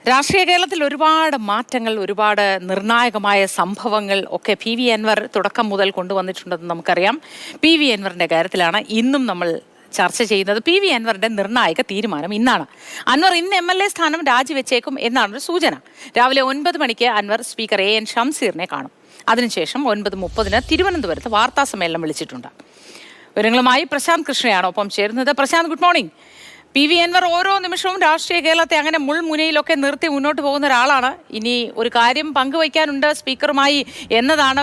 രാഷ്ട്രീയ കേരളത്തിൽ ഒരുപാട് മാറ്റങ്ങൾ, ഒരുപാട് നിർണായകമായ സംഭവങ്ങൾ ഒക്കെ പി.വി. അൻവർ തുടക്കം മുതൽ കൊണ്ടുവന്നിട്ടുണ്ടെന്ന് നമുക്കറിയാം. പി.വി. അൻവറിന്റെ കാര്യത്തിലാണ് ഇന്നും നമ്മൾ ചർച്ച ചെയ്യുന്നത്. പി.വി. അൻവറിന്റെ നിർണായക തീരുമാനം ഇന്നാണ്. അൻവർ ഇന്ന് എം.എൽ.എ. സ്ഥാനം രാജിവെച്ചേക്കും എന്നാണ് സൂചന. രാവിലെ 9 മണിക്ക് അൻവർ സ്പീക്കർ എ.എൻ. ഷംസീറിനെ കാണും. അതിനുശേഷം 9:30 തിരുവനന്തപുരത്ത് വാർത്താ സമ്മേളനം വിളിച്ചിട്ടുണ്ട്. വിവരങ്ങളുമായി പ്രശാന്ത് കൃഷ്ണയാണ് ഒപ്പം ചേരുന്നത്. Prashanth, good morning. P V. Anvar ഓരോ നിമിഷവും രാഷ്ട്രീയ കേരളത്തെ അങ്ങനെ മുൾമുനയിലൊക്കെ നിർത്തി മുന്നോട്ട് പോകുന്ന ഒരാളാണ്. ഇനി ഒരു കാര്യം പങ്കുവയ്ക്കാനുണ്ട് സ്പീക്കറുമായി എന്നതാണ്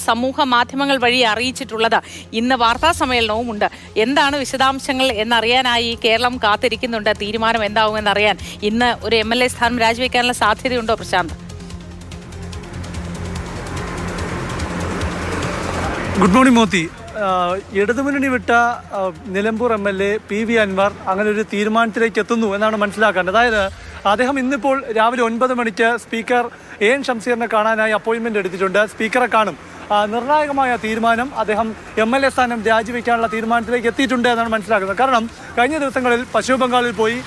സമൂഹ മാധ്യമങ്ങൾ വഴി അറിയിച്ചിട്ടുള്ളത്. ഇന്ന് വാർത്താ സമ്മേളനവും ഉണ്ട്. എന്താണ് വിശദാംശങ്ങൾ എന്നറിയാനായി കേരളം കാത്തിരിക്കുന്നുണ്ട്. തീരുമാനം എന്താവുമെന്നറിയാൻ ഇന്ന് ഒരു എം.എൽ.എ. സ്ഥാനം രാജിവെക്കാനുള്ള സാധ്യതയുണ്ടോ പ്രശാന്ത്? Good morning Moti. ഇടതുമുന്നണി വിട്ട നിലമ്പൂർ എം.എൽ.എ. പി.വി. അൻവർ അങ്ങനെ ഒരു തീരുമാനത്തിലേക്ക് എത്തുന്നു എന്നാണ് മനസ്സിലാക്കേണ്ടത്. അതായത് അദ്ദേഹം ഇന്നിപ്പോൾ രാവിലെ 9 മണിക്ക് സ്പീക്കർ എ.എൻ. ഷംസീറിനെ കാണാനായി അപ്പോയിൻമെൻ്റ് എടുത്തിട്ടുണ്ട്. സ്പീക്കറെ കാണും. നിർണായകമായ തീരുമാനം, അദ്ദേഹം എം.എൽ.എ. സ്ഥാനം രാജിവെക്കാനുള്ള തീരുമാനത്തിലേക്ക് എത്തിയിട്ടുണ്ട് എന്നാണ് മനസ്സിലാക്കുന്നത്. കാരണം കഴിഞ്ഞ ദിവസങ്ങളിൽ പശ്ചിമ ബംഗാളിൽ പോയി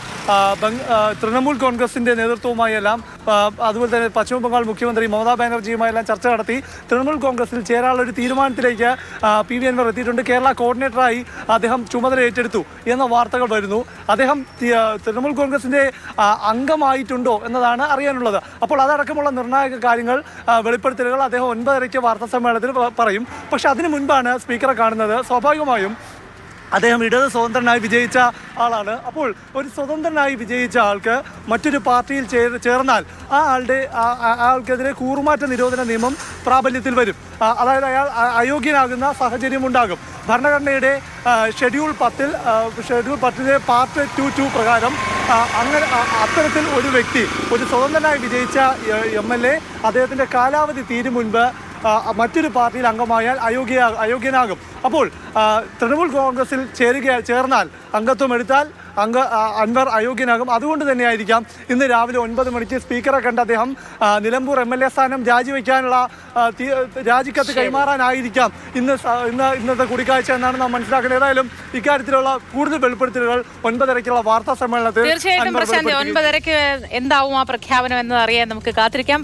തൃണമൂൽ കോൺഗ്രസിൻ്റെ നേതൃത്വവുമായെല്ലാം, അതുപോലെ തന്നെ പശ്ചിമ ബംഗാൾ മുഖ്യമന്ത്രി മമതാ ബാനർജിയുമായെല്ലാം ചർച്ച നടത്തി തൃണമൂൽ കോൺഗ്രസിൽ ചേരാനുള്ള ഒരു തീരുമാനത്തിലേക്ക് പി.വി. അൻവർ എത്തിയിട്ടുണ്ട്. കേരള കോർഡിനേറ്ററായി അദ്ദേഹം ചുമതല ഏറ്റെടുത്തു എന്ന വാർത്തകൾ വരുന്നു. അദ്ദേഹം തൃണമൂൽ കോൺഗ്രസിൻ്റെ അംഗമായിട്ടുണ്ടോ എന്നതാണ് അറിയാനുള്ളത്. അപ്പോൾ അതടക്കമുള്ള നിർണായക കാര്യങ്ങൾ, വെളിപ്പെടുത്തലുകൾ അദ്ദേഹം 9:30 വാർത്താ സമ്മേളനത്തിൽ പറയും. പക്ഷെ അതിനു മുൻപാണ് സ്പീക്കറെ കാണുന്നത്. സ്വാഭാവികമായും അദ്ദേഹം ഇടത് സ്വതന്ത്രനായി വിജയിച്ച ആളാണ്. അപ്പോൾ ഒരു സ്വതന്ത്രനായി വിജയിച്ച ആൾക്ക് മറ്റൊരു പാർട്ടിയിൽ ചേർന്നാൽ ആൾക്കെതിരെ കൂറുമാറ്റ നിരോധന നിയമം പ്രാബല്യത്തിൽ വരും. അതായത് അയാൾ അയോഗ്യനാകുന്ന സാഹചര്യം ഉണ്ടാകും. ഭരണഘടനയുടെ ഷെഡ്യൂൾ 10 പാർട്ട് 2 പ്രകാരം അങ്ങനെ അത്തരത്തിൽ ഒരു വ്യക്തി, ഒരു സ്വതന്ത്രനായി വിജയിച്ച എം.എൽ.എ. അദ്ദേഹത്തിൻ്റെ കാലാവധി തീരും മുൻപ് മറ്റൊരു പാർട്ടിയിൽ അംഗമായാൽ അയോഗ്യനാകും. അപ്പോൾ തൃണമൂൽ കോൺഗ്രസിൽ ചേർന്നാൽ, അംഗത്വം എടുത്താൽ അൻവർ അയോഗ്യനാകും. അതുകൊണ്ട് തന്നെയായിരിക്കാം ഇന്ന് രാവിലെ 9 മണിക്ക് സ്പീക്കറെ കണ്ട് അദ്ദേഹം നിലമ്പൂർ എം.എൽ.എ. സ്ഥാനം രാജിവെക്കാനുള്ള രാജിക്കത്ത് കൈമാറാനായിരിക്കാം ഇന്നത്തെ കൂടിക്കാഴ്ച എന്നാണ് നാം മനസ്സിലാക്കുന്നത്. ഏതായാലും ഇക്കാര്യത്തിലുള്ള കൂടുതൽ വെളിപ്പെടുത്തലുകൾ 9:30 വാർത്താ സമ്മേളനത്തിൽ തീർച്ചയായിട്ടും പ്രശാന്ത്, 9:30 എന്താവും ആ പ്രഖ്യാപനം എന്ന് അറിയാൻ നമുക്ക് കാത്തിരിക്കാം.